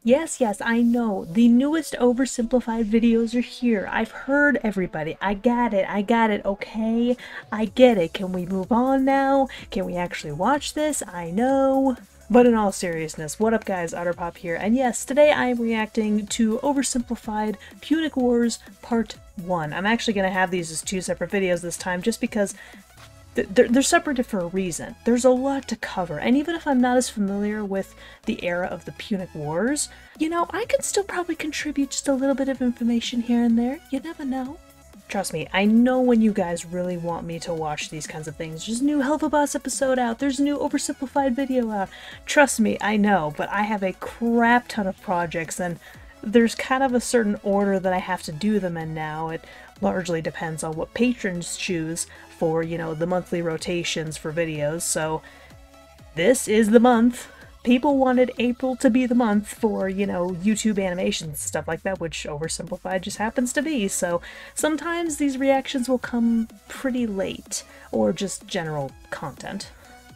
Yes, yes, I know. The newest oversimplified videos are here. I've heard everybody. I got it, okay? I get it. Can we move on now? Can we actually watch this? I know. But in all seriousness, what up guys, Otterpop here, and yes, today I am reacting to Oversimplified Punic Wars Part 1. I'm actually going to have these as two separate videos this time, just because they're separated for a reason. There's a lot to cover, and even if I'm not as familiar with the era of the Punic Wars, you know, I can still probably contribute just a little bit of information here and there. You never know. Trust me, I know when you guys really want me to watch these kinds of things. There's a new Hell of a Boss episode out, there's a new Oversimplified video out. Trust me, I know, but I have a crap ton of projects, and there's kind of a certain order that I have to do them in now. It largely depends on what patrons choose for, you know, the monthly rotations for videos, so this is the month. People wanted April to be the month for, you know, YouTube animations and stuff like that, which Oversimplified just happens to be, so sometimes these reactions will come pretty late, or just general content.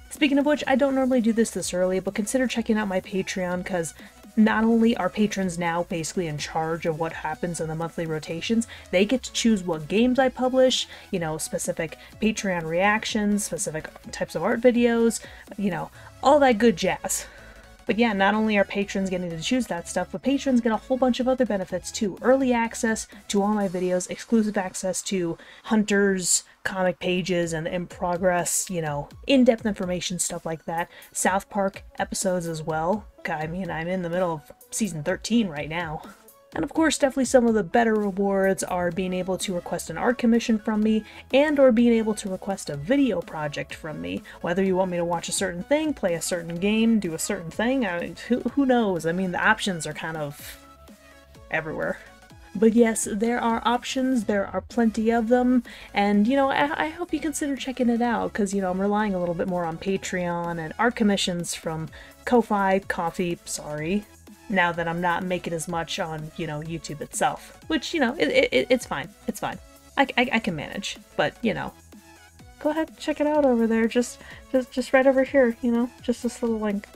Speaking of which, I don't normally do this early, but consider checking out my Patreon, because not only are patrons now basically in charge of what happens in the monthly rotations, they get to choose what games I publish, you know, specific Patreon reactions, specific types of art videos, you know, all that good jazz. But yeah, not only are patrons getting to choose that stuff, but patrons get a whole bunch of other benefits too. Early access to all my videos, exclusive access to Hunter's comic pages and in progress, you know, in-depth information, stuff like that. South Park episodes as well. I mean, I'm in the middle of season 13 right now. And of course, definitely some of the better rewards are being able to request an art commission from me, and or being able to request a video project from me. Whether you want me to watch a certain thing, play a certain game, do a certain thing, who knows? I mean, the options are kind of everywhere. But yes, there are options, there are plenty of them, and you know, I hope you consider checking it out, because you know, I'm relying a little bit more on Patreon and art commissions from Ko-Fi, Coffee, sorry, now that I'm not making as much on, you know, YouTube itself. Which, you know, it's fine, it's fine. I can manage, but you know, go ahead, check it out over there, just right over here, you know, just this little link.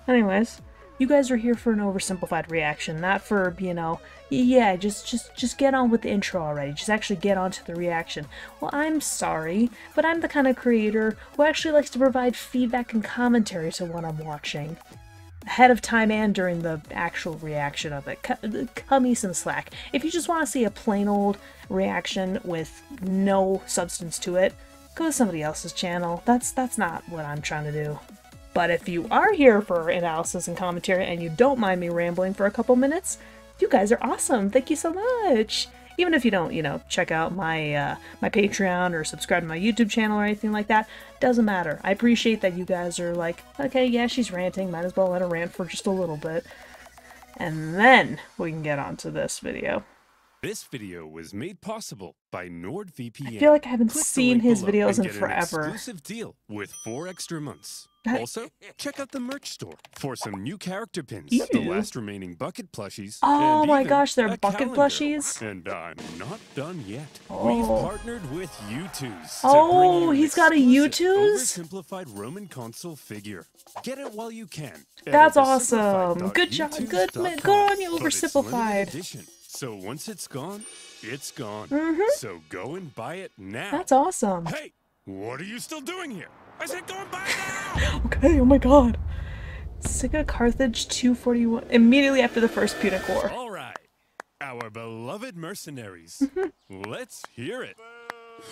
Anyways, you guys are here for an oversimplified reaction, not for, you know, yeah, just get on with the intro already. Just actually get on to the reaction. Well, I'm sorry, but I'm the kind of creator who actually likes to provide feedback and commentary to what I'm watching, ahead of time and during the actual reaction of it. Cut me some slack. If you just want to see a plain old reaction with no substance to it, go to somebody else's channel. That's not what I'm trying to do. But if you are here for analysis and commentary and you don't mind me rambling for a couple minutes, you guys are awesome. Thank you so much. Even if you don't, you know, check out my my Patreon or subscribe to my YouTube channel or anything like that, doesn't matter. I appreciate that you guys are like, okay, yeah, she's ranting, might as well let her rant for just a little bit. And then we can get on to this video. This video was made possible by NordVPN. I feel like I haven't Click the seen link his below videos and in get forever. An exclusive deal with 4 extra months. Also, check out the merch store for some new character pins, Ew. the last remaining bucket plushies, Oh and my even gosh, they're a bucket calendar. plushies? And I'm not done yet. Oh. We've partnered with U2s. Oh, he's got a U2s? Oversimplified Roman console figure. Get it while you can. That's awesome. Good job. Good on you, Oversimplified. So once it's gone, it's gone. So go and buy it now. That's awesome. Hey, what are you still doing here? I said go and buy it now! Okay, oh my god. Sega Carthage 241, immediately after the first Punic War. Alright, our beloved mercenaries. Let's hear it.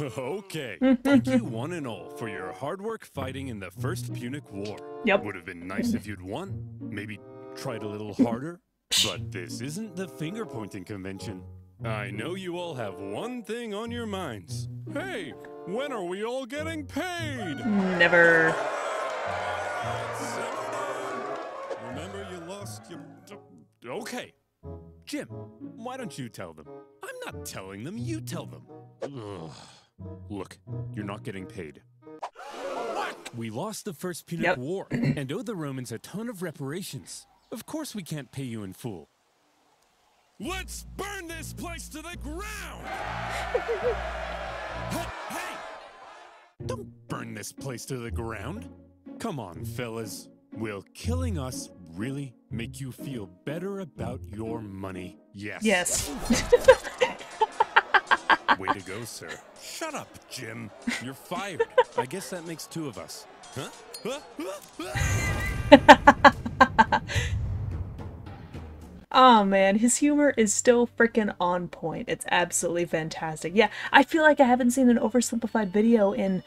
Okay, thank you one and all for your hard work fighting in the first Punic War. Yep. Would have been nice if you'd won. Maybe tried a little harder. But this isn't the finger-pointing convention. I know you all have one thing on your minds. Hey, when are we all getting paid? Never. Remember you lost your... Okay. Jim, why don't you tell them? I'm not telling them, you tell them. Ugh. Look, you're not getting paid. We lost the first Punic War and owe the Romans a ton of reparations. Of course we can't pay you in full. Let's burn this place to the ground! Hey! Don't burn this place to the ground. Come on, fellas. Will killing us really make you feel better about your money. Yes. Yes. Way to go, sir. Shut up, Jim. You're fired. I guess that makes 2 of us. Huh? Oh man, his humor is still freaking on point. It's absolutely fantastic. Yeah, I feel like I haven't seen an oversimplified video in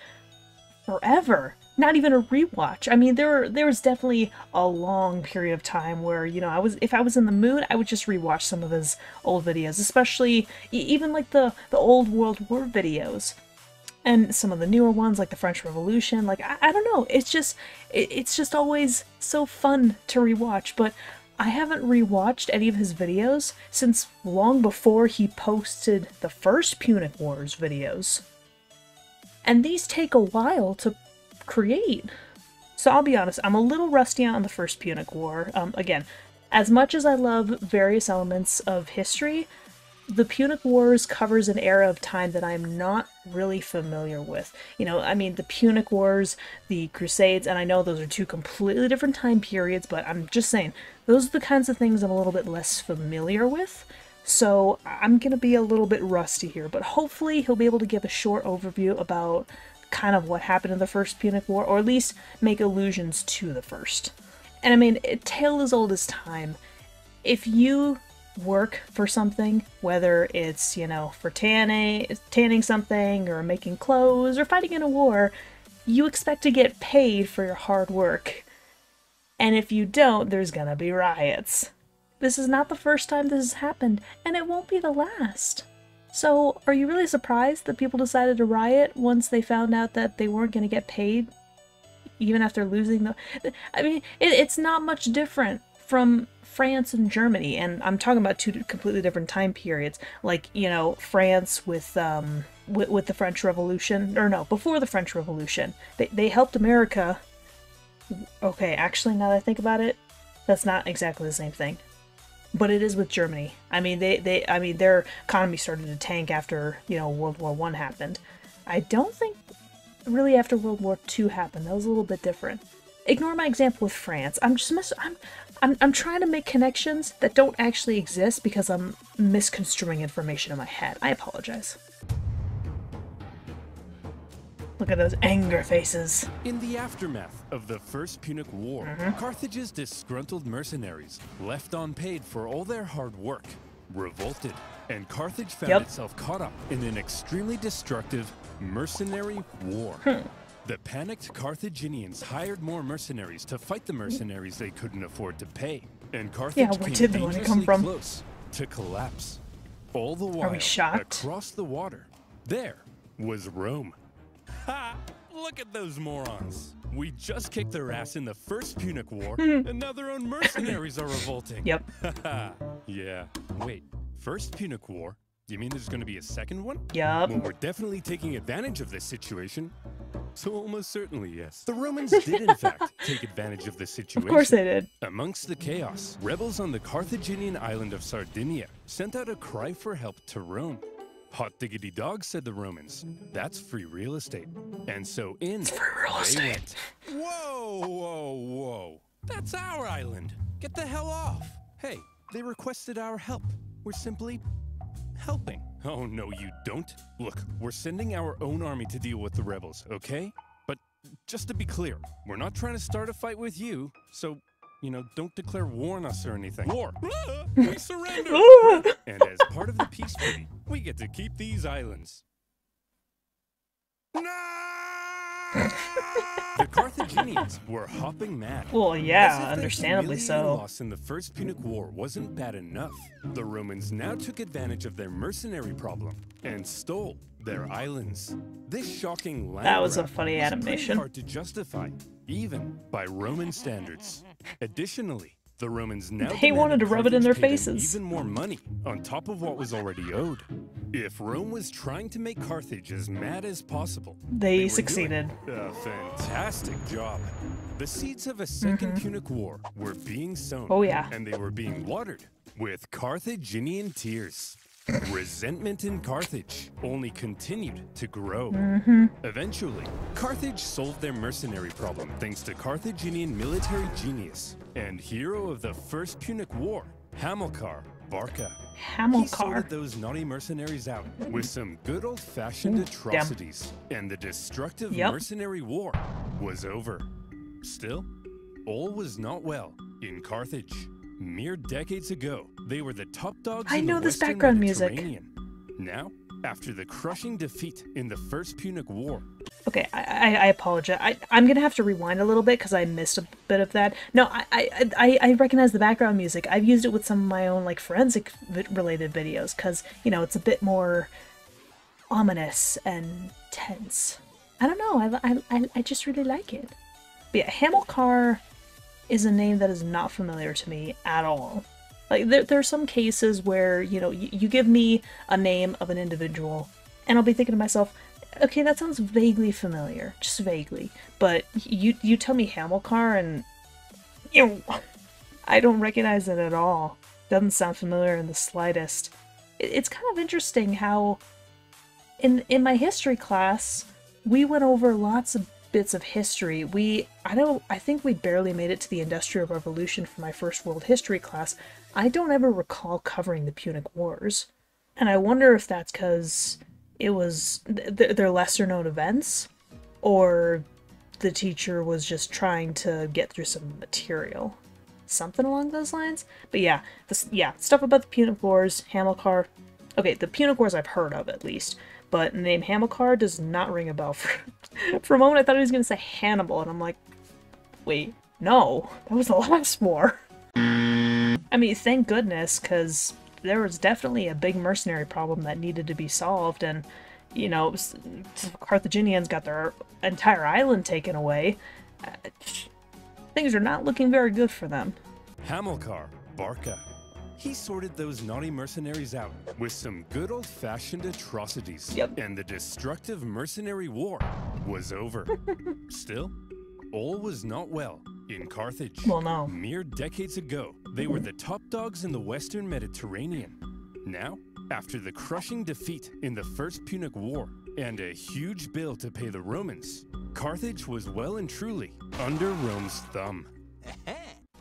forever. Not even a rewatch. I mean, there was definitely a long period of time where, you know, if I was in the mood, I would just rewatch some of his old videos, especially even like the old World War videos. And some of the newer ones, like the French Revolution, like, I don't know, it's just always so fun to rewatch, but I haven't rewatched any of his videos since long before he posted the first Punic Wars videos. And these take a while to create. So I'll be honest, I'm a little rusty on the first Punic War. Again, as much as I love various elements of history, the Punic Wars covers an era of time that I'm not really familiar with. You know, I mean, the Punic Wars, the Crusades, and I know those are 2 completely different time periods, but I'm just saying, those are the kinds of things I'm a little bit less familiar with. So I'm gonna be a little bit rusty here, but hopefully he'll be able to give a short overview about kind of what happened in the first Punic War, or at least make allusions to the first. And I mean, a tale as old as time. If you work for something, whether it's, you know, for tanning something, or making clothes, or fighting in a war, you expect to get paid for your hard work. And if you don't, there's gonna be riots. This is not the first time this has happened, and it won't be the last. So, are you really surprised that people decided to riot once they found out that they weren't gonna get paid? Even after losing the... I mean, it's not much different from France and Germany, and I'm talking about 2 completely different time periods. Like, you know, France with the French Revolution, or no, before the French Revolution. They helped America. Okay, actually, now that I think about it, that's not exactly the same thing. But it is with Germany. I mean, I mean, their economy started to tank after, you know, World War I happened. I don't think really after World War II happened. That was a little bit different. Ignore my example with France. I'm trying to make connections that don't actually exist because I'm misconstruing information in my head. I apologize. Look at those anger faces. In the aftermath of the First Punic War, Carthage's disgruntled mercenaries, left unpaid for all their hard work, revolted, and Carthage found itself caught up in an extremely destructive mercenary war. The panicked Carthaginians hired more mercenaries to fight the mercenaries they couldn't afford to pay, and Carthage came dangerously close to collapse. All the while, across the water, there was Rome. Ha! Look at those morons. We just kicked their ass in the First Punic War, and now their own mercenaries are revolting. Yep. Yeah. Wait, First Punic War? You mean there's going to be a second one? Yup. Well, we're definitely taking advantage of this situation. So almost certainly, yes. The Romans did, in fact, take advantage of the situation. Of course they did. Amongst the chaos, rebels on the Carthaginian island of Sardinia sent out a cry for help to Rome. Hot diggity dog, said the Romans. That's free real estate. And so in it's free real estate. Went. Whoa, whoa, whoa. That's our island. Get the hell off. Hey, they requested our help. We're simply helping. Oh, no, you don't. Look, we're sending our own army to deal with the rebels, okay? But just to be clear, we're not trying to start a fight with you, so, you know, don't declare war on us or anything. War! We surrender! And as part of the peace treaty, we get to keep these islands. The Carthaginians were hopping mad. Well, yeah, understandably so. Loss in the First Punic War wasn't bad enough. The Romans now took advantage of their mercenary problem and stole their islands. This shocking land that was a funny animation. Hard to justify, even by Roman standards. Additionally, the Romans now wanted to rub it in their faces. Even more money on top of what was already owed. If Rome was trying to make Carthage as mad as possible, they succeeded. A fantastic job. The seeds of a second Punic War were being sown. Oh yeah. And they were being watered with Carthaginian tears. Resentment in Carthage only continued to grow. Eventually, Carthage solved their mercenary problem thanks to Carthaginian military genius and hero of the First Punic War, Hamilcar Barca. He sorted those naughty mercenaries out with some good old-fashioned atrocities, and the destructive mercenary war was over. Still, all was not well in Carthage. Mere decades ago, they were the top dogs in the Western Mediterranean. Now, after the crushing defeat in the First Punic War. Okay, I apologize. I'm gonna have to rewind a little bit because I missed a bit of that. No, I recognize the background music. I've used it with some of my own like forensic related videos because, you know, it's a bit more ominous and tense. I don't know. I just really like it. But yeah, Hamilcar is a name that is not familiar to me at all. Like, there are some cases where, you know, you give me a name of an individual, and I'll be thinking to myself, okay, that sounds vaguely familiar, just vaguely. But you tell me Hamilcar, and, you know, I don't recognize it at all. Doesn't sound familiar in the slightest. It's kind of interesting how, in my history class, we went over lots of bits of history. I think we barely made it to the Industrial Revolution for my first world history class. I don't ever recall covering the Punic Wars. And I wonder if that's because it was they're lesser known events, or the teacher was just trying to get through some material. Something along those lines. But yeah, stuff about the Punic Wars, Hamilcar. Okay, the Punic Wars I've heard of at least. But the name Hamilcar does not ring a bell. For a moment I thought he was going to say Hannibal, and I'm like, wait, no, that was the last war. I mean, thank goodness, because there was definitely a big mercenary problem that needed to be solved, and, you know, Carthaginians got their entire island taken away. Things are not looking very good for them. Hamilcar Barca. He sorted those naughty mercenaries out with some good old-fashioned atrocities. And the destructive mercenary war was over. Still, all was not well in Carthage. Well, no. Mere decades ago, they were the top dogs in the Western Mediterranean. Now, after the crushing defeat in the First Punic War and a huge bill to pay the Romans, Carthage was well and truly under Rome's thumb.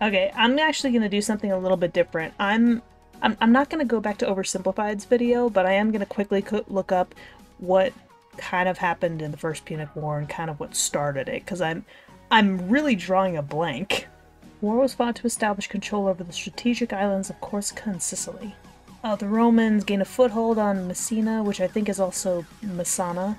Okay, I'm actually going to do something a little bit different. I'm not going to go back to Oversimplified's video, but I am going to quickly look up what kind of happened in the First Punic War and kind of what started it, because I'm really drawing a blank. War was fought to establish control over the strategic islands of Corsica and Sicily. The Romans gained a foothold on Messina, which I think is also Messana.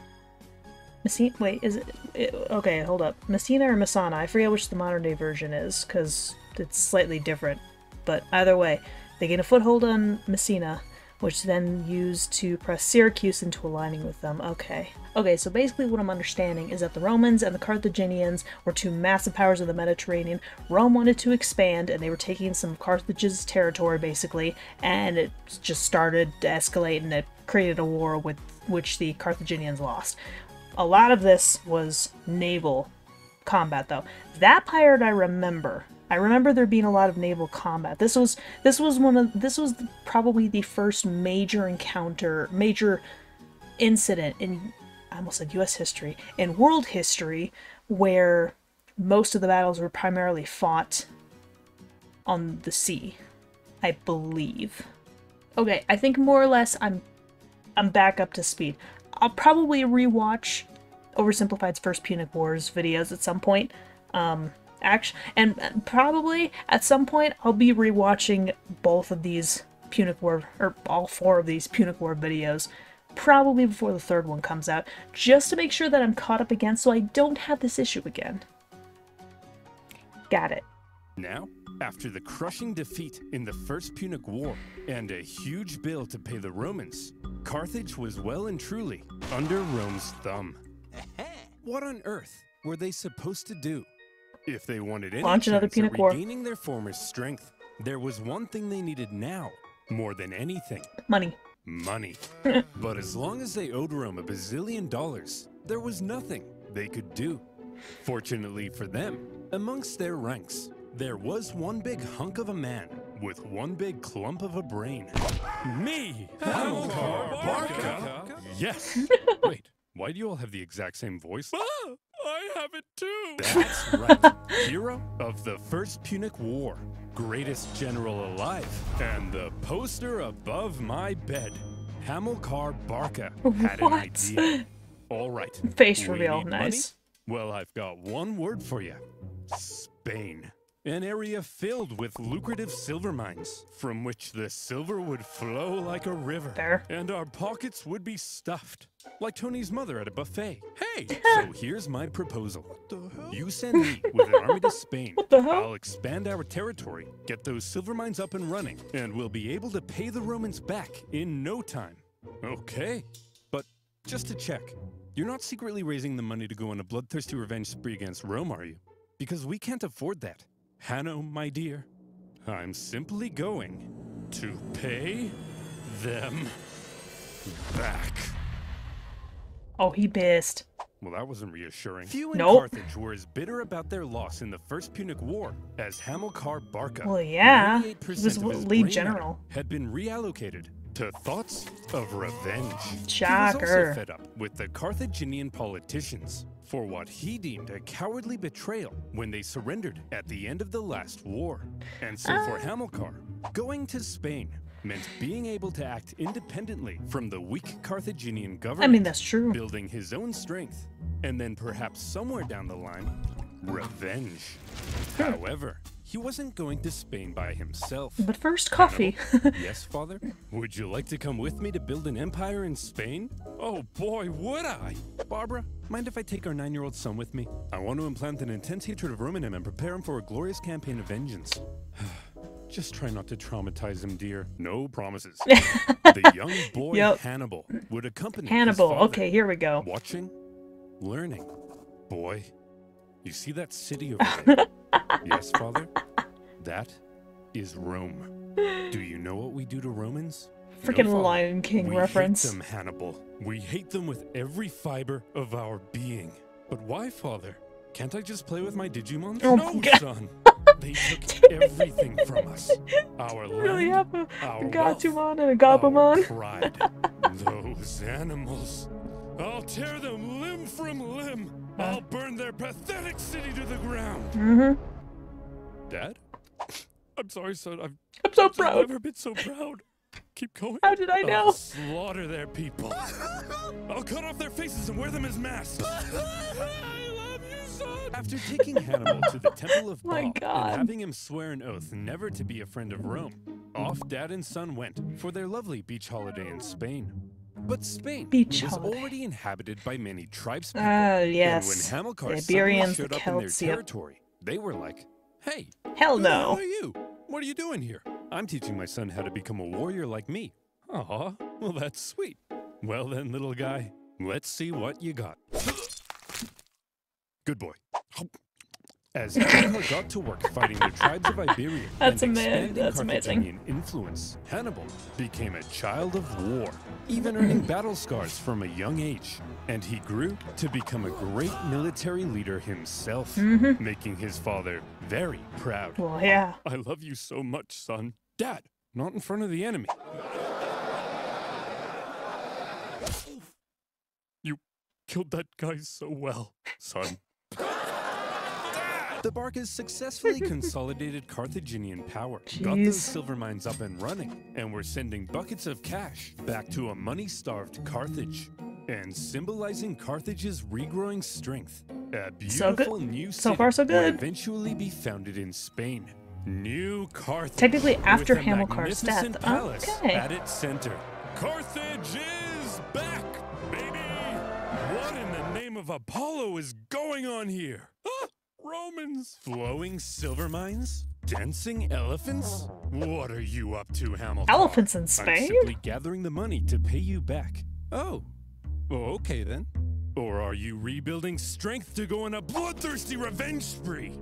Messina? Wait, is it? Okay, hold up. Messina or Messana? I forget which the modern day version is, because it's slightly different. But either way, they gained a foothold on Messina, which then used to press Syracuse into aligning with them. Okay. Okay, so basically what I'm understanding is that the Romans and the Carthaginians were two massive powers of the Mediterranean. Rome wanted to expand, and they were taking some of Carthage's territory, basically, and it just started to escalate, and it created a war with which the Carthaginians lost. A lot of this was naval combat, though. That part I remember. I remember there being a lot of naval combat. This was probably the first major encounter, major incident in, I almost said U.S. history, in world history, where most of the battles were primarily fought on the sea, I believe. Okay, I think more or less I'm back up to speed. I'll probably rewatch Oversimplified's First Punic Wars videos at some point. And probably at some point I'll be rewatching both of these Punic War, or all four of these Punic War videos, probably before the third one comes out, just to make sure that I'm caught up again so I don't have this issue again. Got it. Now, after the crushing defeat in the First Punic War and a huge bill to pay the Romans, Carthage was well and truly under Rome's thumb. What on earth were they supposed to do? If they wanted any launch another chance at Punic War. regaining their former strength, there was one thing they needed now, more than anything. Money. Money. But as long as they owed Rome $1 bazillion, there was nothing they could do. Fortunately for them, amongst their ranks, there was one big hunk of a man with one big clump of a brain. Me, Hamilcar Barca. Yes. Wait, why do you all have the exact same voice? I have it too. That's right. Hero of the First Punic War, greatest general alive, and the poster above my bed. Hamilcar Barca had an idea. All right. Face reveal, nice. Money? Well, I've got one word for you. Spain. An area filled with lucrative silver mines, from which the silver would flow like a river. Fair. And our pockets would be stuffed, like Tony's mother at a buffet. Hey, so here's my proposal. What the hell? You send me with an army to Spain. What the hell? I'll expand our territory, get those silver mines up and running, and we'll be able to pay the Romans back in no time. Okay, but just to check, you're not secretly raising the money to go on a bloodthirsty revenge spree against Rome, are you? Because we can't afford that. Hanno, my dear, I'm simply going to pay them back. Oh, he pissed. Well, that wasn't reassuring. Few in Nope. Carthage were as bitter about their loss in the First Punic War as Hamilcar Barca. Well, yeah. He 98% was of his lead brain general. matter had been reallocated to thoughts of revenge. He was Shocker. also fed up with the Carthaginian politicians for what he deemed a cowardly betrayal when they surrendered at the end of the last war. And so for Hamilcar, going to Spain meant being able to act independently from the weak Carthaginian government. I mean, that's true. Building his own strength, and then perhaps somewhere down the line, revenge. However, he wasn't going to Spain by himself. But first, coffee. Yes, father? Would you like to come with me to build an empire in Spain? Oh boy, would I! Barbara, mind if I take our 9-year-old son with me? I want to implant an intense hatred of Rome in him and prepare him for a glorious campaign of vengeance. Just try not to traumatize him, dear. No promises. The young boy Hannibal would accompany Hannibal, his father, okay, here we go. watching, learning. Boy, you see that city over there? Yes, father? That is Rome. Do you know what we do to Romans? Freaking No, father. Lion King We reference. hate them, Hannibal. We hate them with every fiber of our being. But why, father? Can't I just play with my Digimon? Oh no, my God. son. They took everything from us. Our You really land, have our a wealth, Gatomon and a our Gabumon? pride. Those animals. I'll tear them limb from limb. I'll burn their pathetic city to the ground. Mm-hmm. Dad? I'm sorry, son. I'm so I've proud. never been so proud. Keep going. How did I I'll know? slaughter their people. I'll cut off their faces and wear them as masks. I love you, son. After taking Hannibal to the Temple of My Baal God. and having him swear an oath never to be a friend of Rome, off Dad and son went for their lovely beach holiday in Spain. But Spain Beach was holiday. already inhabited by many tribespeople. Yes. And when Hamilcar The suddenly Iberians, showed the up in their Celts, yep. territory, they were like, hey, Hell who the hell no. are you? What are you doing here? I'm teaching my son how to become a warrior like me. Aw, well that's sweet. Well then, little guy, let's see what you got. Good boy. As Hamilcar got to work fighting the tribes of Iberia That's and amazing. expanding That's amazing. Carthaginian influence, Hannibal became a child of war, even earning battle scars from a young age. And he grew to become a great military leader himself, making his father very proud. Well, yeah. I love you so much, son. Dad, not in front of the enemy. You killed that guy so well, son. The Barcas successfully consolidated Carthaginian power, got those Jeez. silver mines up and running, and were sending buckets of cash back to a money-starved Carthage. And symbolizing Carthage's regrowing strength, a beautiful new city So far, so would good. eventually be founded in Spain. New Carthage. Technically after with a Hamilcar's death. magnificent palace Okay. at its center. Carthage is back, baby! What in the name of Apollo is going on here? Ah, Romans! Flowing silver mines? Dancing elephants? What are you up to, Hamilcar? Elephants in I'm Spain? simply gathering the money to pay you back. Oh. Oh, okay then. Or are you rebuilding strength to go on a bloodthirsty revenge spree?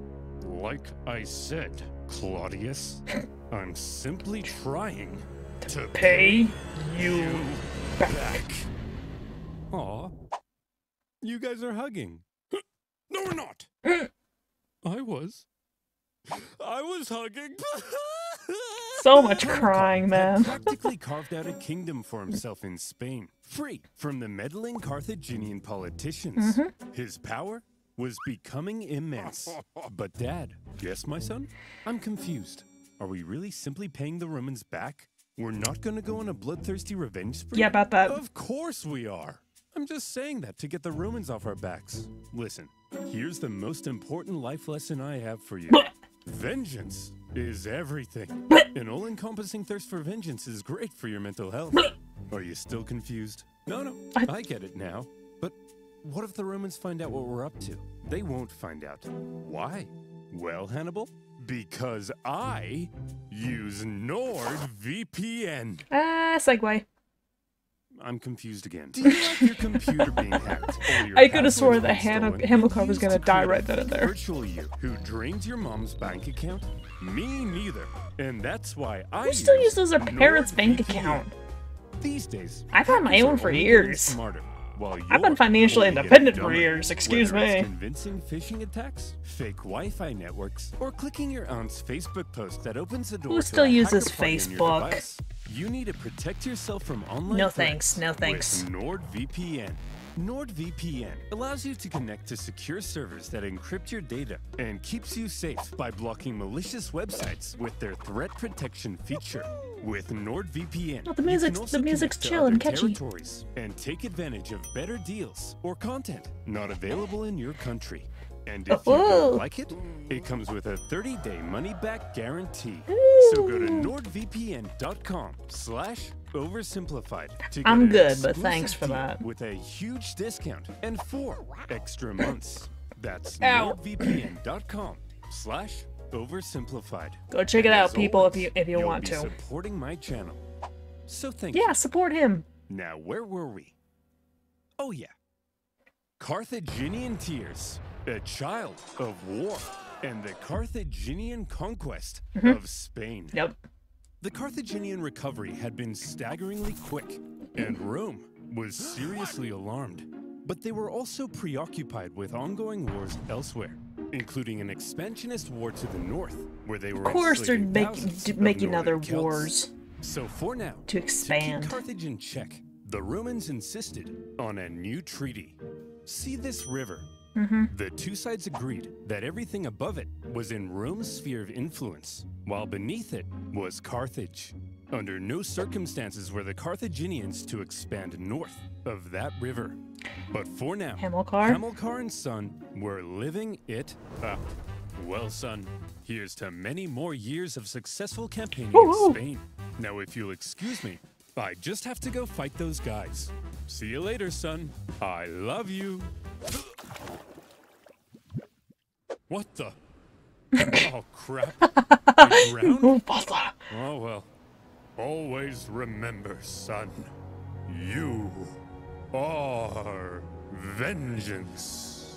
Like I said, Claudius, I'm simply trying to Pay you back. Aw. You guys are hugging. No, we're not. I was hugging. So much Hannibal crying, had man. practically carved out a kingdom for himself in Spain, free from the meddling Carthaginian politicians. His power was becoming immense. But Dad, yes, my son? I'm confused. Are we really simply paying the Romans back? We're not gonna go on a bloodthirsty revenge spree? Yeah, about that. Of course we are. I'm just saying that to get the Romans off our backs. Listen, here's the most important life lesson I have for you. Vengeance is everything. An all-encompassing thirst for vengeance is great for your mental health. Are you still confused? No, I get it now. But what if the Romans find out what we're up to? They won't find out. Why? Well, Hannibal, because I use NordVPN. Segue. I'm confused again. Do you like your computer being hacked? Or your I could have sworn that passwords stolen Hamilcar and was gonna used to die create right then and there. Virtual you who drained your mom's bank account? Me neither. And that's why I Who still use uses their parents' bank NordVPN. account? These days, I've had my hackers own are for only years. getting smarter, while I've been you're financially only getting independent for dumber. years, excuse Whether it's me. convincing phishing attacks, fake Wi-Fi networks, or clicking your aunt's Facebook post that opens the door Who to still a uses hacker party on your Facebook? device. You need to protect yourself from online No threats thanks, no thanks. with NordVPN. NordVPN allows you to connect to secure servers that encrypt your data and keeps you safe by blocking malicious websites with their threat protection feature. With NordVPN, Oh, the you can music's- also the music's connect to chill and other catchy. territories and take advantage of better deals or content not available in your country. And if you Oh. don't like it, it comes with a 30-day money-back guarantee. So go to nordvpn.com/oversimplified to get I'm an good, but exclusive thanks for deal that. with a huge discount and 4 extra months. That's Ow. nordvpn.com/oversimplified. Go check it And out, as people, always, if you you'll want be to. supporting my channel. So thank you. Yeah, support him. Now, where were we? Oh, yeah. Carthaginian tears, a child of war, and the Carthaginian conquest of Spain. Yep. The Carthaginian recovery had been staggeringly quick, and Rome was seriously alarmed. But they were also preoccupied with ongoing wars elsewhere, including an expansionist war to the north, where they were Of course they're enslaving thousands of making other Northern Celts. wars. So for now, To expand. keep Carthage in check, the Romans insisted on a new treaty. See this river? The two sides agreed that everything above it was in Rome's sphere of influence, while beneath it was Carthage. Under no circumstances were the Carthaginians to expand north of that river. But for now, Hamilcar and son were living it up. Well, son, here's to many more years of successful campaigning in Spain. Now, if you'll excuse me, I just have to go fight those guys. See you later, son. I love you. What the? Oh, crap. I drowned? Oh, well. Always remember, son. You are vengeance.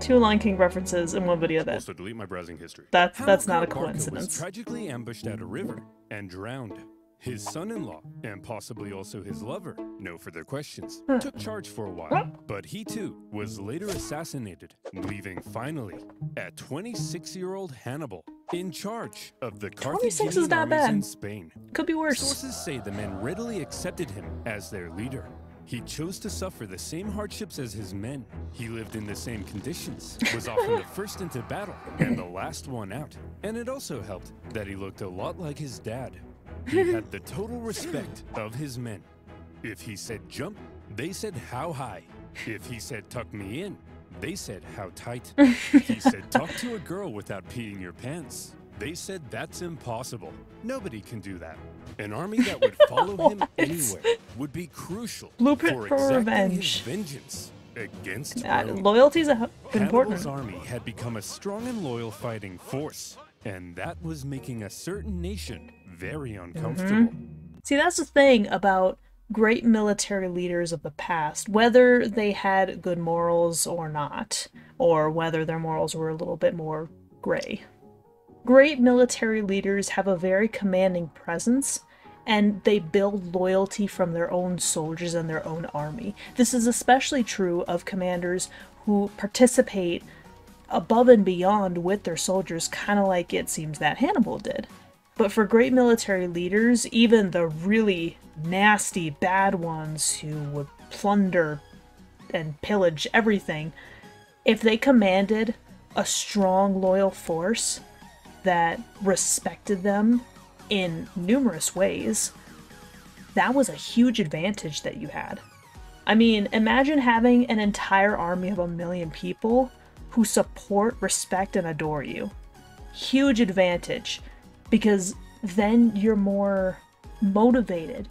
2 Lion King references in one video. Also, delete my browsing history. That's not a Hamilcar Barca coincidence. was tragically ambushed at a river and drowned. His son-in-law, and possibly also his lover, no further questions, took charge for a while. But he too was later assassinated, leaving finally a 26-year-old Hannibal in charge of the 26 is Carthaginian not armies in bad. Spain. Could be worse. Sources say the men readily accepted him as their leader. He chose to suffer the same hardships as his men. He lived in the same conditions, was often the first into battle and the last one out. And it also helped that he looked a lot like his dad. He had the total respect of his men. If he said jump, they said how high. If he said tuck me in, they said how tight. He said talk to a girl without peeing your pants. They said that's impossible. Nobody can do that. An army that would follow him anywhere would be crucial Blueprint for exacting revenge. his vengeance against Rome. Loyalty's important. Hannibal's army had become a strong and loyal fighting force, and that was making a certain nation very uncomfortable. See, that's the thing about great military leaders of the past, whether they had good morals or not, or whether their morals were a little bit more gray. Great military leaders have a very commanding presence, and they build loyalty from their own soldiers and their own army. This is especially true of commanders who participate above and beyond with their soldiers, kind of like it seems that Hannibal did. But for great military leaders, even the really nasty, bad ones who would plunder and pillage everything, if they commanded a strong, loyal force that respected them in numerous ways, that was a huge advantage that you had. I mean, imagine having an entire army of 1 million people who support, respect, and adore you. Huge advantage, because then you're more motivated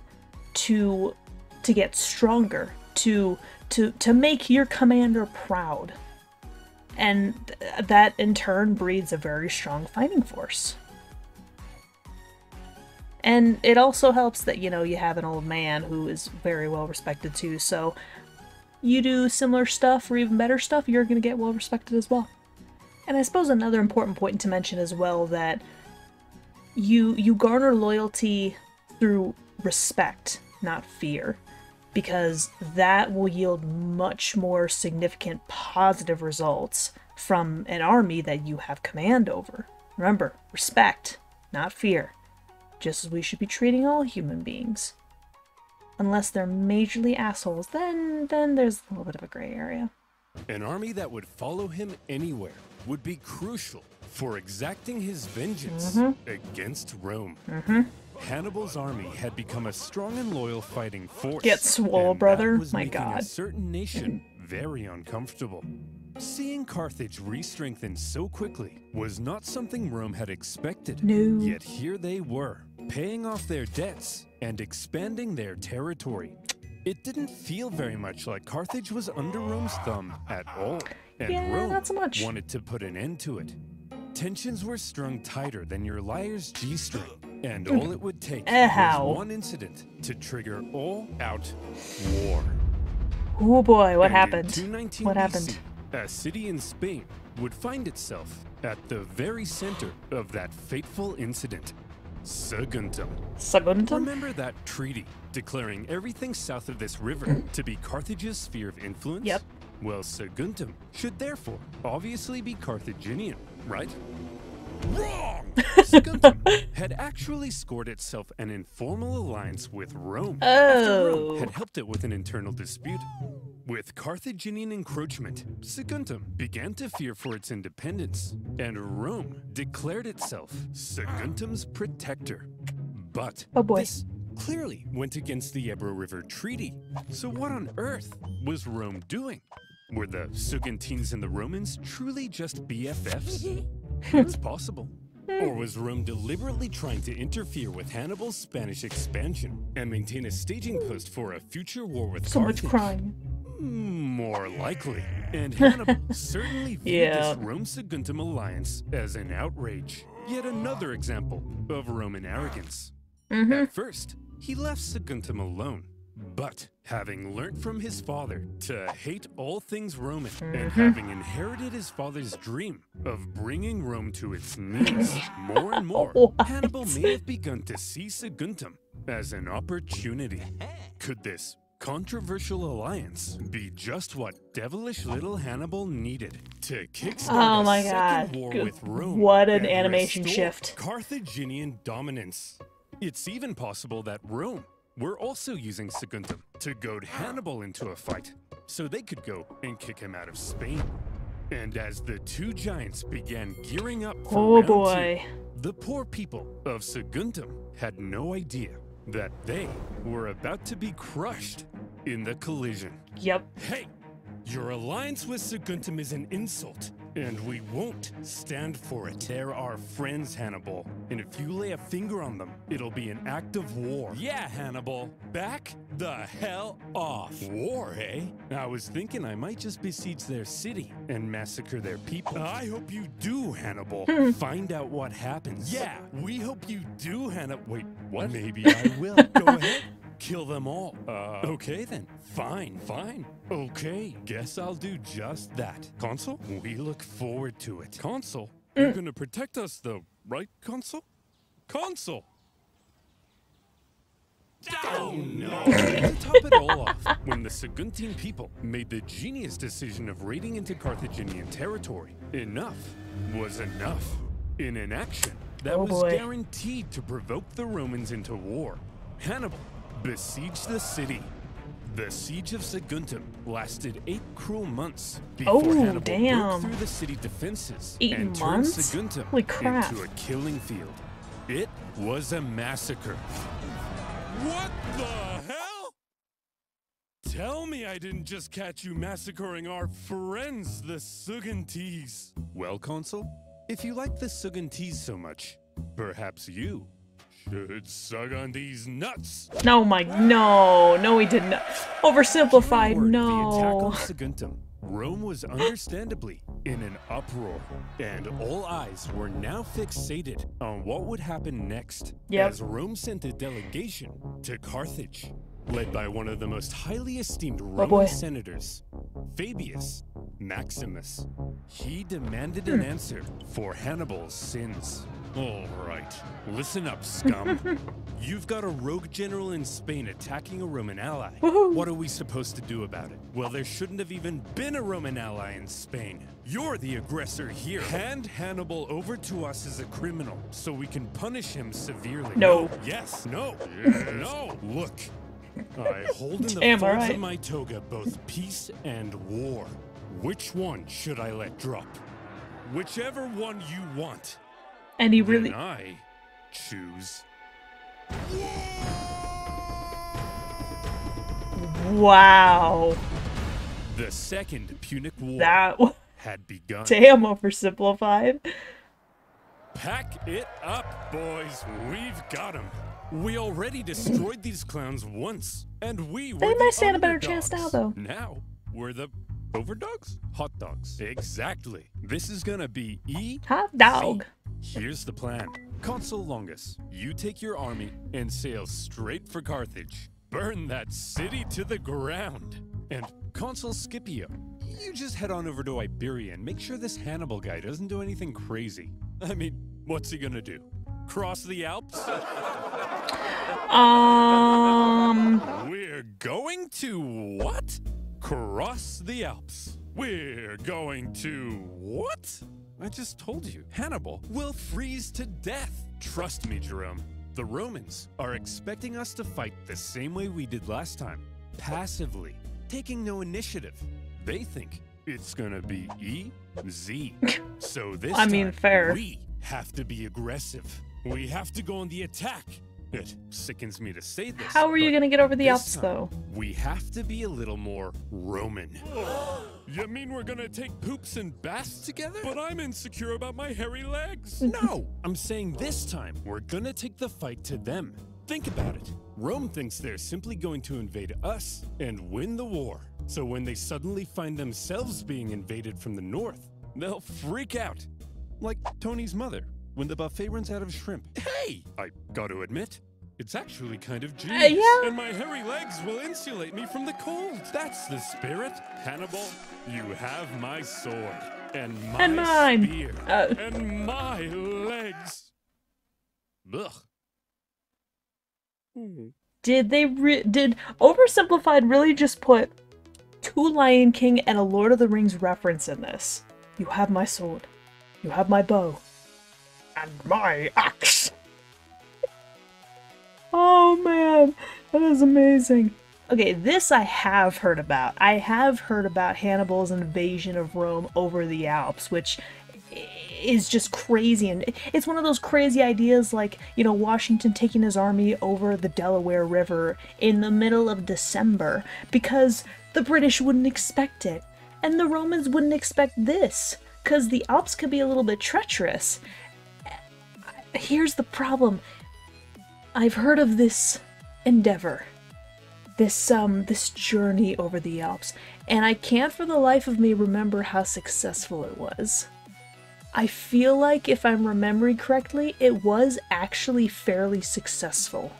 to get stronger, to make your commander proud. And that in turn breeds a very strong fighting force. And it also helps that, you know, you have an old man who is very well respected too, so you do similar stuff or even better stuff, you're going to get well respected as well. And I suppose another important point to mention as well, that you garner loyalty through respect, not fear, because that will yield much more significant positive results from an army that you have command over. Remember, respect, not fear. Just as we should be treating all human beings. Unless they're majorly assholes, then there's a little bit of a gray area. An army that would follow him anywhere would be crucial for exacting his vengeance against Rome. Hannibal's army had become a strong and loyal fighting force. Get swole, brother. My God. A certain nation very uncomfortable. Seeing Carthage re-strengthen so quickly was not something Rome had expected. No. Yet here they were, paying off their debts and expanding their territory. It didn't feel very much like Carthage was under Rome's thumb at all, and Rome not so much. wanted to put an end to it. Tensions were strung tighter than your liar's G-string, and all it would take was one incident to trigger all-out war. Oh boy, what And happened? in 219 What BC, happened? a city in Spain would find itself at the very center of that fateful incident. Saguntum. Saguntum? Remember that treaty declaring everything south of this river to be Carthage's sphere of influence? Yep. Well, Saguntum should therefore obviously be Carthaginian, right? Wrong! Saguntum had actually scored itself an informal alliance with Rome after Rome had helped it with an internal dispute. With Carthaginian encroachment, Saguntum began to fear for its independence, and Rome declared itself Saguntum's protector. But this clearly went against the Ebro River Treaty. So what on earth was Rome doing? Were the Saguntines and the Romans truly just BFFs? It's possible. Or was Rome deliberately trying to interfere with Hannibal's Spanish expansion and maintain a staging post for a future war with Carthage? So much crime. More likely. And Hannibal certainly viewed this Rome-Saguntum alliance as an outrage. Yet another example of Roman arrogance. At first, he left Saguntum alone. But having learnt from his father to hate all things Roman, and having inherited his father's dream of bringing Rome to its knees more and more, Hannibal may have begun to see Saguntum as an opportunity. Could this controversial alliance be just what devilish little Hannibal needed to kickstart a second war with Rome? What an animation shift. Carthaginian dominance. It's even possible that Rome were also using Saguntum to goad Hannibal into a fight, so they could go and kick him out of Spain. And as the two giants began gearing up for round two, the poor people of Saguntum had no idea that they were about to be crushed in the collision. Yep. Hey, your alliance with Saguntum is an insult, and we won't stand for it. They're our friends, Hannibal, and if you lay a finger on them, it'll be an act of war. Yeah, Hannibal, back the hell off. War, eh? I was thinking I might just besiege their city and massacre their people. I hope you do, Hannibal. Find out what happens. Yeah, we hope you do, Hannibal. Wait, what? Maybe I will. Go ahead. Kill them all. Okay then. Fine. Okay, guess I'll do just that. Consul? We look forward to it. Consul? You're gonna protect us though, right, Consul? Consul! Oh no! To top it all off, when the Saguntine people made the genius decision of raiding into Carthaginian territory, enough was enough. In an action that Oh was boy. guaranteed to provoke the Romans into war. Hannibal besieged the city. The siege of Saguntum lasted 8 cruel months before Oh, Hannibal damn. broke through the city defenses 8 and turned months? Saguntum Holy crap. into a killing field. It was a massacre. What the hell? Tell me I didn't just catch you massacring our friends, the Sugantes. Well, Consul, if you like the Sugantes so much, perhaps you should suck on these nuts. No, no, he didn't. Oversimplified, During the attack no. on Saguntum, Rome was understandably in an uproar, and all eyes were now fixated on what would happen next. Yep. As Rome sent a delegation to Carthage, led by one of the most highly esteemed Roman boy. senators, Fabius Maximus. He demanded an answer for Hannibal's sins. All right, listen up, scum. You've got a rogue general in Spain attacking a Roman ally. Woohoo. What are we supposed to do about it? Well, there shouldn't have even been a Roman ally in Spain. You're the aggressor here. Hand Hannibal over to us as a criminal so we can punish him severely. No. Yes. No. Yes. No. Look, I hold in the Damn, folds alright. of my toga both peace and war. Which one should I let drop? Whichever one you want. And he really... Then I choose. Wow. The Second Punic War That was had begun. damn oversimplified. Pack it up, boys. We've got them. We already destroyed these clowns once, and we were They the might stand a better chance underdogs. now, though. Now we're the overdogs? Hot dogs. Exactly. This is gonna be Hot dog. Here's the plan. Consul Longus, you take your army and sail straight for Carthage. Burn that city to the ground. And Consul Scipio, you just head on over to Iberia and make sure this Hannibal guy doesn't do anything crazy. I mean, what's he gonna do? Cross the Alps? We're going to what? Cross the Alps. We're going to what? I just told you, Hannibal will freeze to death. Trust me, Jerome. The Romans are expecting us to fight the same way we did last time, passively, taking no initiative. They think it's gonna be easy. So this I mean, time, fair. we have to be aggressive. We have to go on the attack. It sickens me to say this. How are you but gonna get over the this Alps, time, though? We have to be a little more Roman. You mean we're gonna take poops and baths together? But I'm insecure about my hairy legs. No, I'm saying this time we're gonna take the fight to them. Think about it. Rome thinks they're simply going to invade us and win the war. So when they suddenly find themselves being invaded from the north, they'll freak out. Like Tony's mother when the buffet runs out of shrimp. Hey, I got to admit, it's actually kind of genius. Yeah. And my hairy legs will insulate me from the cold. That's the spirit. Hannibal, you have my sword. And my And mine. spear. And my legs. Ugh. Did Oversimplified really just put 2 Lion King and a Lord of the Rings reference in this? You have my sword. You have my bow. And my axe. Oh man, that is amazing. Okay, this I have heard about. I have heard about Hannibal's invasion of Rome over the Alps, which is just crazy. And it's one of those crazy ideas like, you know, Washington taking his army over the Delaware River in the middle of December because the British wouldn't expect it. And the Romans wouldn't expect this because the Alps could be a little bit treacherous. Here's the problem. I've heard of this endeavor, this journey over the Alps, and I can't for the life of me remember how successful it was. I feel like, if I'm remembering correctly, it was actually fairly successful.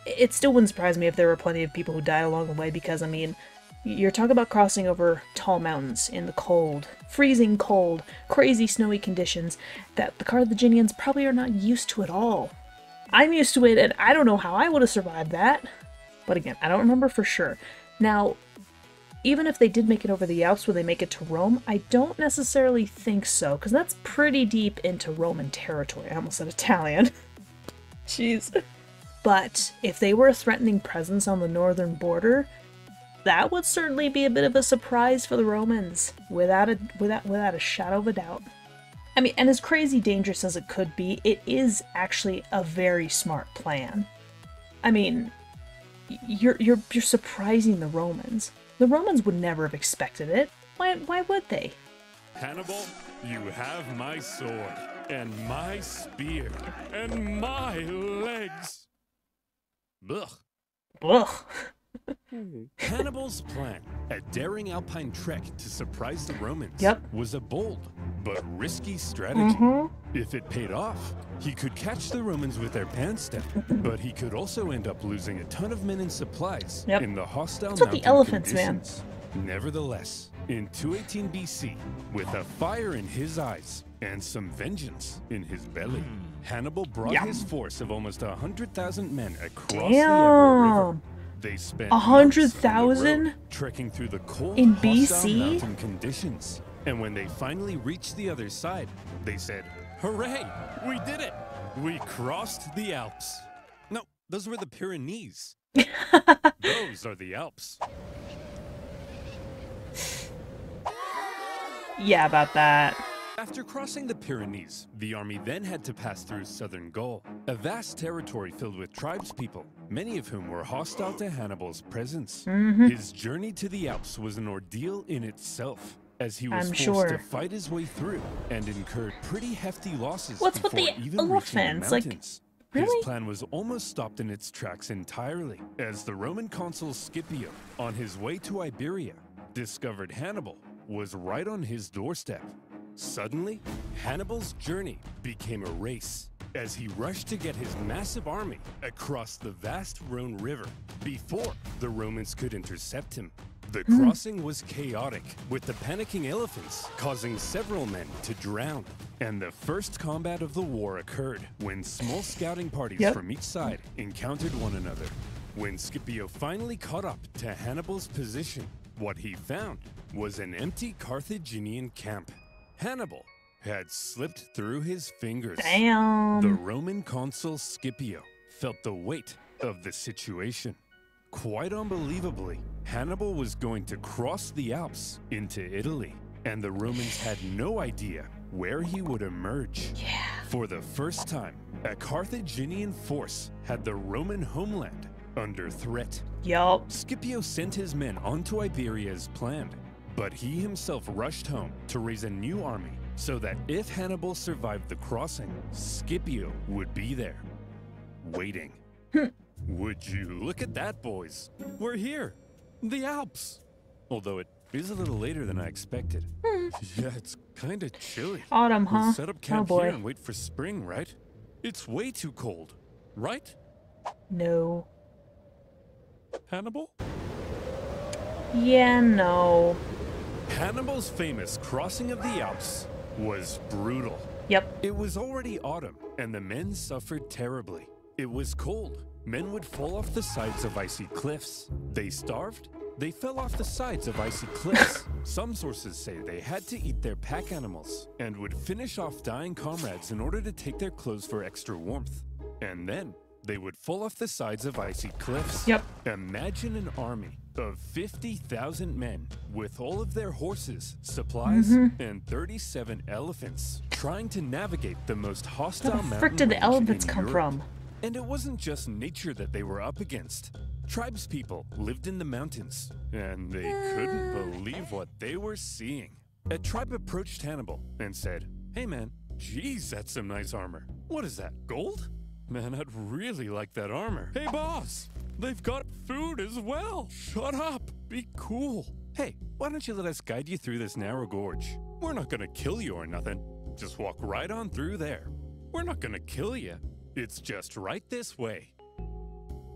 It still wouldn't surprise me if there were plenty of people who died along the way, because, I mean, you're talking about crossing over tall mountains in the cold, freezing cold, crazy snowy conditions that the Carthaginians probably are not used to at all. I'm used to it, and I don't know how I would have survived that. But again, I don't remember for sure. Now, even if they did make it over the Alps, would they make it to Rome? I don't necessarily think so, because that's pretty deep into Roman territory. I almost said Italian. Jeez. But if they were a threatening presence on the northern border, that would certainly be a bit of a surprise for the Romans, without a shadow of a doubt. I mean, and as crazy dangerous as it could be, it is actually a very smart plan. I mean, you're surprising the Romans. The Romans would never have expected it. Why would they? Hannibal, you have my sword, and my spear, and my legs. Ugh. Ugh. Hannibal's plan, a daring alpine trek to surprise the Romans, was a bold but risky strategy. If it paid off, he could catch the Romans with their pants down, but he could also end up losing a ton of men and supplies in the hostile mountain the elephants, conditions. Nevertheless, in 218 BC, with a fire in his eyes and some vengeance in his belly, Hannibal brought his force of almost 100,000 men across the Ebro River. They spent 100,000 trekking through the cold, in hostile BC mountain conditions. And when they finally reached the other side, they said, "Hooray! We did it! We crossed the Alps." No, those were the Pyrenees. Those are the Alps. Yeah, about that. After crossing the Pyrenees, the army then had to pass through southern Gaul, a vast territory filled with tribespeople, many of whom were hostile to Hannibal's presence. His journey to the Alps was an ordeal in itself, as he was forced to fight his way through and incurred pretty hefty losses What's with before the even elephants? reaching the mountains. Really? His plan was almost stopped in its tracks entirely, as the Roman consul Scipio, on his way to Iberia, discovered Hannibal was right on his doorstep. Suddenly, Hannibal's journey became a race as he rushed to get his massive army across the vast Rhone River before the Romans could intercept him. The crossing was chaotic, with the panicking elephants causing several men to drown. And the first combat of the war occurred when small scouting parties from each side encountered one another. When Scipio finally caught up to Hannibal's position, what he found was an empty Carthaginian camp. Hannibal had slipped through his fingers. Damn. The Roman consul Scipio felt the weight of the situation. Quite unbelievably, Hannibal was going to cross the Alps into Italy, and the Romans had no idea where he would emerge. For the first time, a Carthaginian force had the Roman homeland under threat. Scipio sent his men onto Iberia as planned, but he himself rushed home to raise a new army so that if Hannibal survived the crossing, Scipio would be there, waiting. Would you look at that, boys? We're here, the Alps. Although it is a little later than I expected. Yeah, it's kind of chilly. Autumn, huh? We'll set up camp boy. here and wait for spring, right? It's way too cold, right? No. Hannibal? Yeah, no. Hannibal's famous crossing of the Alps was brutal. It was already autumn, and the men suffered terribly. It was cold. Men would fall off the sides of icy cliffs. They starved. They fell off the sides of icy cliffs. Some sources say they had to eat their pack animals and would finish off dying comrades in order to take their clothes for extra warmth. And then they would fall off the sides of icy cliffs. Imagine an army of 50,000 men with all of their horses, supplies, and 37 elephants trying to navigate the most hostile mountain range in Europe. Where the frick did the elephants come from? And it wasn't just nature that they were up against. Tribespeople lived in the mountains, and they couldn't believe what they were seeing. A tribe approached Hannibal and said, "Hey man, geez, that's some nice armor. What is that, gold? Man, I'd really like that armor. Hey boss, they've got food as well. Shut up, be cool. Hey, why don't you let us guide you through this narrow gorge? We're not gonna kill you or nothing. Just walk right on through there. We're not gonna kill you. It's just right this way."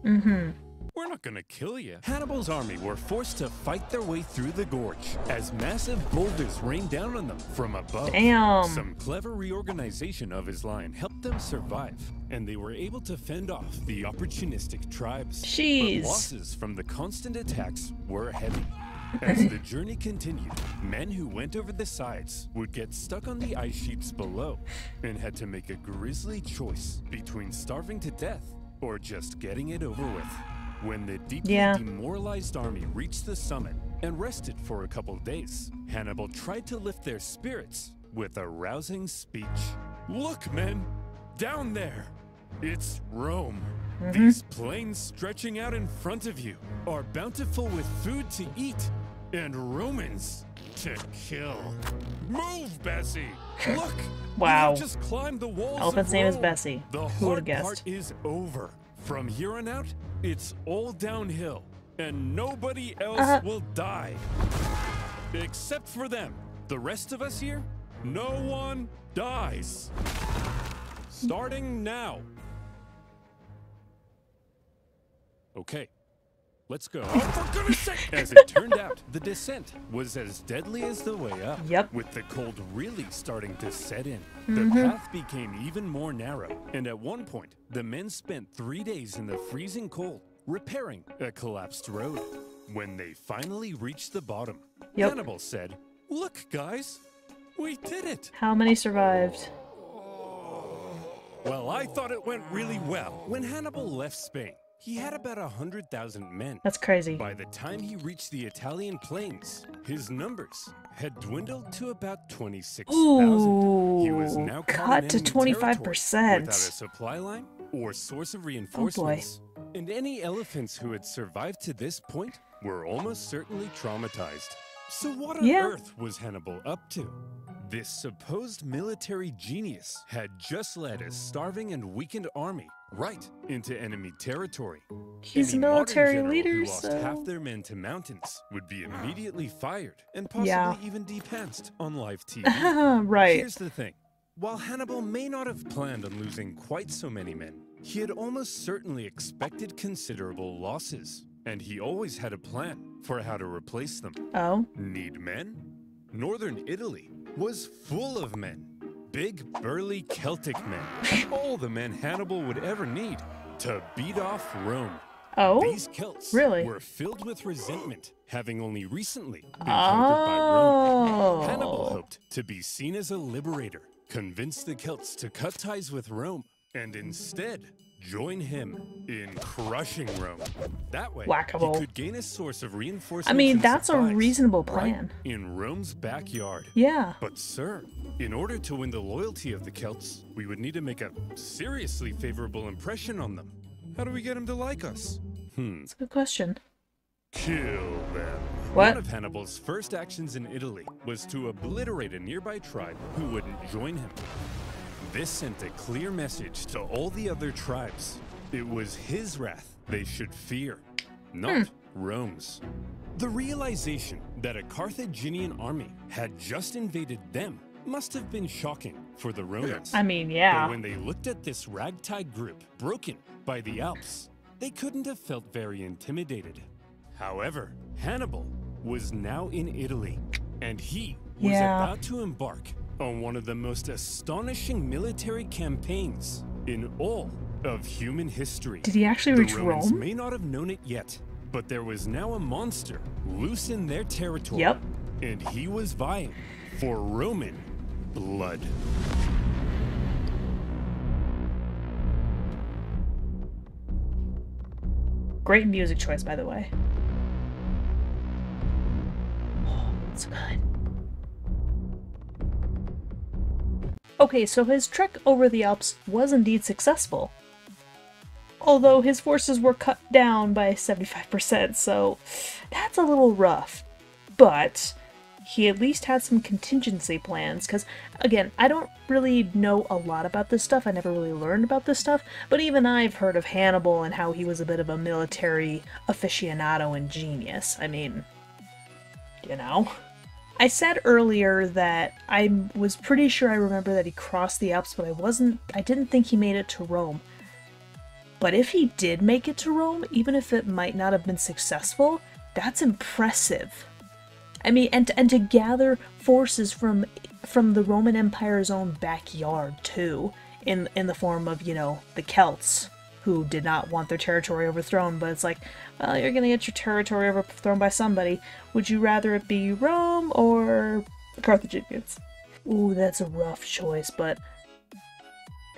We're not gonna kill you. Hannibal's army were forced to fight their way through the gorge as massive boulders rained down on them from above. Some clever reorganization of his line helped them survive, and they were able to fend off the opportunistic tribes. But losses from the constant attacks were heavy. As the journey continued, men who went over the sides would get stuck on the ice sheets below and had to make a grisly choice between starving to death or just getting it over with. When the deeply demoralized army reached the summit and rested for a couple days, Hannibal tried to lift their spirits with a rousing speech. Look, men, down there, it's Rome. These plains stretching out in front of you are bountiful with food to eat and Romans to kill. Move, Bessie! Look! Wow. We have just climbed the walls Elephant's of name is Rome. Bessie. The Who would've hard guessed? part is over. From here on out, it's all downhill, and nobody else will die. Except for them. The rest of us here, no one dies. Starting now. Okay, let's go. Oh, for goodness sake! As it turned out, the descent was as deadly as the way up. Yep. With the cold really starting to set in, the path became even more narrow. And at one point, the men spent 3 days in the freezing cold repairing a collapsed road. When they finally reached the bottom, Hannibal said, "Look, guys, we did it." How many survived? Well, I thought it went really well. When Hannibal left Spain, he had about 100,000 men. That's crazy. By the time he reached the Italian plains, his numbers had dwindled to about 26,000. He was now cut to 25%. without a supply line or source of reinforcements. And any elephants who had survived to this point were almost certainly traumatized. So what on earth was Hannibal up to? This supposed military genius had just led a starving and weakened army right into enemy territory. He's a Any modern military general leader, who lost so... half their men to mountains would be immediately fired and possibly even depantsed on live TV. Right. Here's the thing. While Hannibal may not have planned on losing quite so many men, he had almost certainly expected considerable losses, and he always had a plan for how to replace them. Oh? Need men? Northern Italy was full of men. Big, burly Celtic men. All the men Hannibal would ever need to beat off Rome. Oh? These Celts Really? were filled with resentment, having only recently been conquered by Rome. Hannibal hoped to be seen as a liberator, convince the Celts to cut ties with Rome, and instead join him in crushing Rome. That way, Whackable. he could gain a source of reinforcements. I mean, and that's a supplies reasonable right plan. in Rome's backyard. Yeah. But sir, in order to win the loyalty of the Celts, we would need to make a seriously favorable impression on them. How do we get them to like us? That's a good question. Kill them. What? One of Hannibal's first actions in Italy was to obliterate a nearby tribe who wouldn't join him. This sent a clear message to all the other tribes. It was his wrath they should fear, not Rome's. The realization that a Carthaginian army had just invaded them must have been shocking for the Romans. I mean, yeah. But when they looked at this ragtag group broken by the Alps, they couldn't have felt very intimidated. However, Hannibal was now in Italy, and he was about to embark on one of the most astonishing military campaigns in all of human history. Did he actually reach The Romans Rome? may not have known it yet, but there was now a monster loose in their territory. Yep. And he was vying for Roman blood. Great music choice, by the way. Oh, that's good. Okay, so his trek over the Alps was indeed successful. Although his forces were cut down by 75%, so that's a little rough. But he at least had some contingency plans, because, again, I don't really know a lot about this stuff. I never really learned about this stuff, but even I've heard of Hannibal and how he was a bit of a military aficionado and genius. I mean, you know. I said earlier that I was pretty sure I remember that he crossed the Alps, but I didn't think he made it to Rome. But if he did make it to Rome, even if it might not have been successful, that's impressive. I mean, and to gather forces from the Roman Empire's own backyard too, in the form of, you know, the Celts. who did not want their territory overthrown, but it's like, well, you're gonna get your territory overthrown by somebody. Would you rather it be Rome or the Carthaginians? Ooh, that's a rough choice, but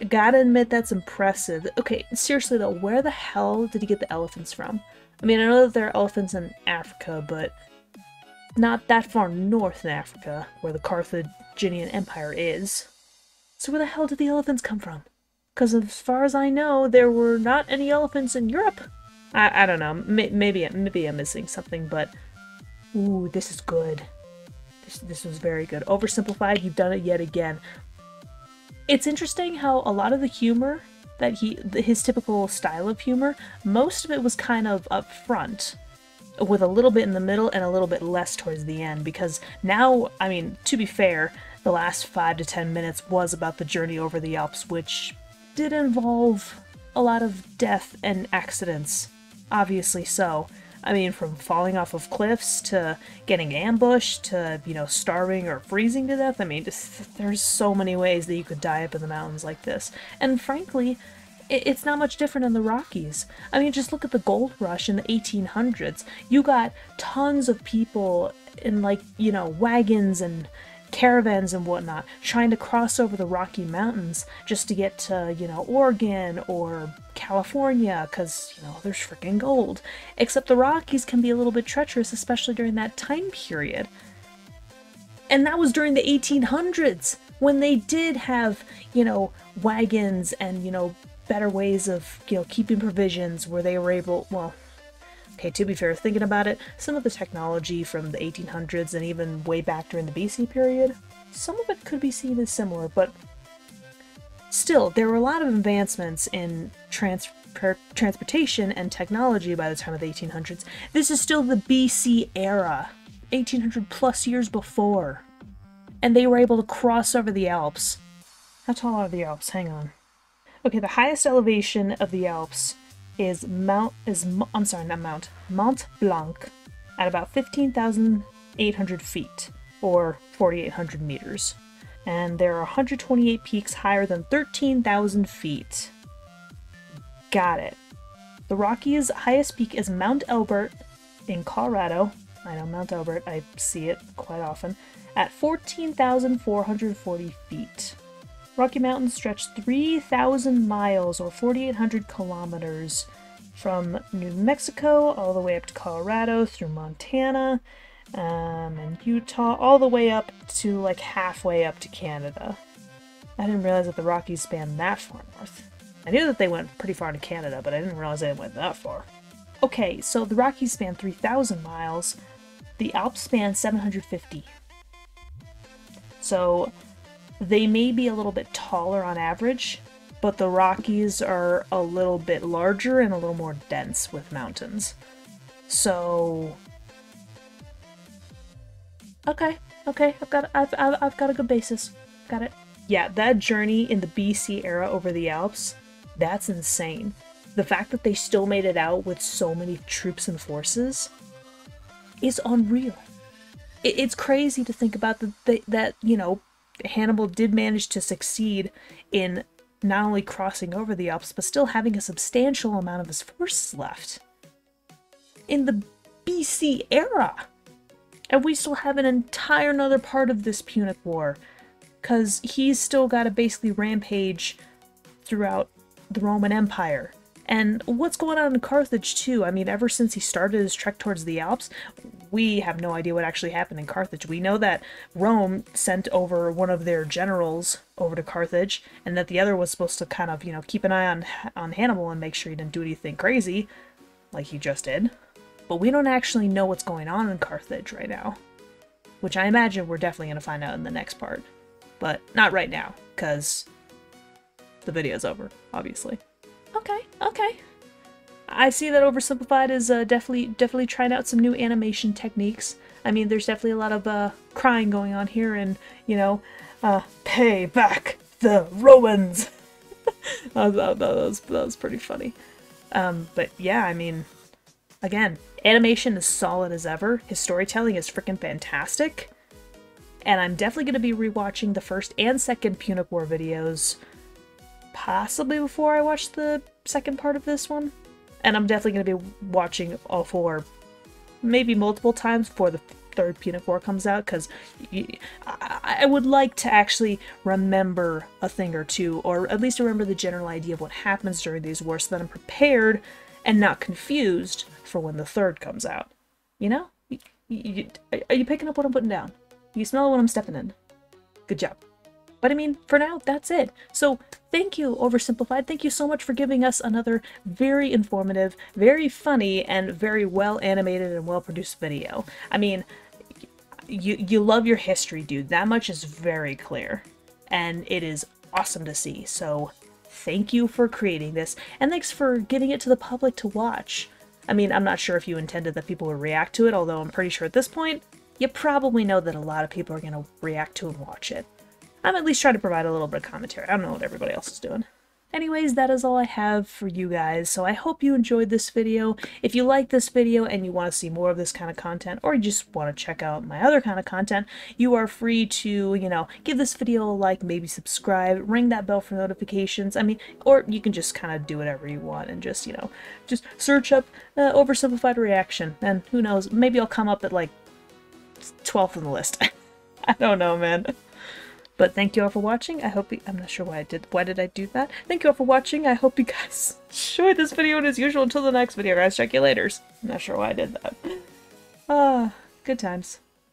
gotta admit that's impressive. Okay, seriously though, where the hell did he get the elephants from? I mean, I know that there are elephants in Africa, but not that far north in Africa, where the Carthaginian Empire is. So where the hell did the elephants come from? Because as far as I know, there were not any elephants in Europe. I don't know. Maybe I'm missing something, but ooh, this is good. This was very good. Oversimplified, you've done it yet again. It's interesting how a lot of the humor that his typical style of humor, most of it was kind of up front, with a little bit in the middle and a little bit less towards the end, because now, I mean, to be fair, the last 5 to 10 minutes was about the journey over the Alps, which did involve a lot of death and accidents, obviously so. I mean, from falling off of cliffs to getting ambushed to, you know, starving or freezing to death. I mean, there's so many ways that you could die up in the mountains like this. And frankly, it's not much different in the Rockies. I mean, just look at the gold rush in the 1800s. You got tons of people in, like, you know, wagons and caravans and whatnot trying to cross over the Rocky Mountains just to get to, you know, Oregon or California, because, you know, there's freaking gold. Except the Rockies can be a little bit treacherous, especially during that time period. And that was during the 1800s, when they did have, you know, wagons and, you know, better ways of, you know, keeping provisions, where they were able, well, okay, to be fair, thinking about it, some of the technology from the 1800s and even way back during the BC period, some of it could be seen as similar, but still, there were a lot of advancements in transportation and technology by the time of the 1800s. This is still the BC era, 1800 plus years before, and they were able to cross over the Alps. How tall are the Alps? Hang on. Okay, the highest elevation of the Alps is Mont Blanc at about 15,800 feet, or 4,800 meters. And there are 128 peaks higher than 13,000 feet. Got it. The Rockies' highest peak is Mount Elbert in Colorado. I know Mount Elbert, I see it quite often, at 14,440 feet. Rocky Mountains stretch 3,000 miles, or 4,800 kilometers, from New Mexico all the way up to Colorado, through Montana, and Utah, all the way up to like halfway up to Canada. I didn't realize that the Rockies span that far north. I knew that they went pretty far to Canada, but I didn't realize they went that far. Okay, so the Rockies span 3,000 miles, the Alps span 750. So they may be a little bit taller on average, but the Rockies are a little bit larger and a little more dense with mountains. So, okay, I've got a good basis. Got it. Yeah, that journey in the BC era over the Alps, that's insane. The fact that they still made it out with so many troops and forces is unreal. It's crazy to think about that, you know, Hannibal did manage to succeed in not only crossing over the Alps, but still having a substantial amount of his forces left in the BC era. And we still have an entire another part of this Punic War, because he's still got to basically rampage throughout the Roman Empire. And what's going on in Carthage too? I mean, ever since he started his trek towards the Alps, we have no idea what actually happened in Carthage. We know that Rome sent over one of their generals over to Carthage, and that the other was supposed to kind of, you know, keep an eye on Hannibal and make sure he didn't do anything crazy, like he just did. But we don't actually know what's going on in Carthage right now, which I imagine we're definitely going to find out in the next part. But not right now, because the video's over, obviously. Okay. I see that Oversimplified is definitely trying out some new animation techniques. I mean, there's definitely a lot of crying going on here, and, you know, pay back the Romans. that was pretty funny. But yeah, I mean, again, animation is solid as ever. His storytelling is freaking fantastic. And I'm definitely going to be rewatching the first and second Punic War videos, possibly before I watch the second part of this one. And I'm definitely going to be watching all four, maybe multiple times before the third Punic War comes out, because I would like to actually remember a thing or two, or at least remember the general idea of what happens during these wars, so that I'm prepared and not confused for when the third comes out. You know? Are you picking up what I'm putting down? You smell what I'm stepping in. Good job. But I mean, for now, that's it. So thank you, Oversimplified. Thank you so much for giving us another very informative, very funny, and very well animated and well produced video. I mean, you love your history, dude. That much is very clear. And it is awesome to see. So thank you for creating this. And thanks for giving it to the public to watch. I mean, I'm not sure if you intended that people would react to it, although I'm pretty sure at this point, you probably know that a lot of people are going to react to and watch it. I'm at least trying to provide a little bit of commentary. I don't know what everybody else is doing. Anyways, that is all I have for you guys, so I hope you enjoyed this video. If you like this video and you want to see more of this kind of content, or you just want to check out my other kind of content, you are free to, you know, give this video a like, maybe subscribe, ring that bell for notifications. I mean, or you can just kind of do whatever you want and just, you know, just search up Oversimplified Reaction, and who knows, maybe I'll come up at like 12th on the list. I don't know, man. But thank you all for watching. I hope I'm not sure why did I do that? Thank you all for watching. I hope you guys enjoyed this video, and as usual, until the next video, guys, check you later. I'm not sure why I did that. Good times.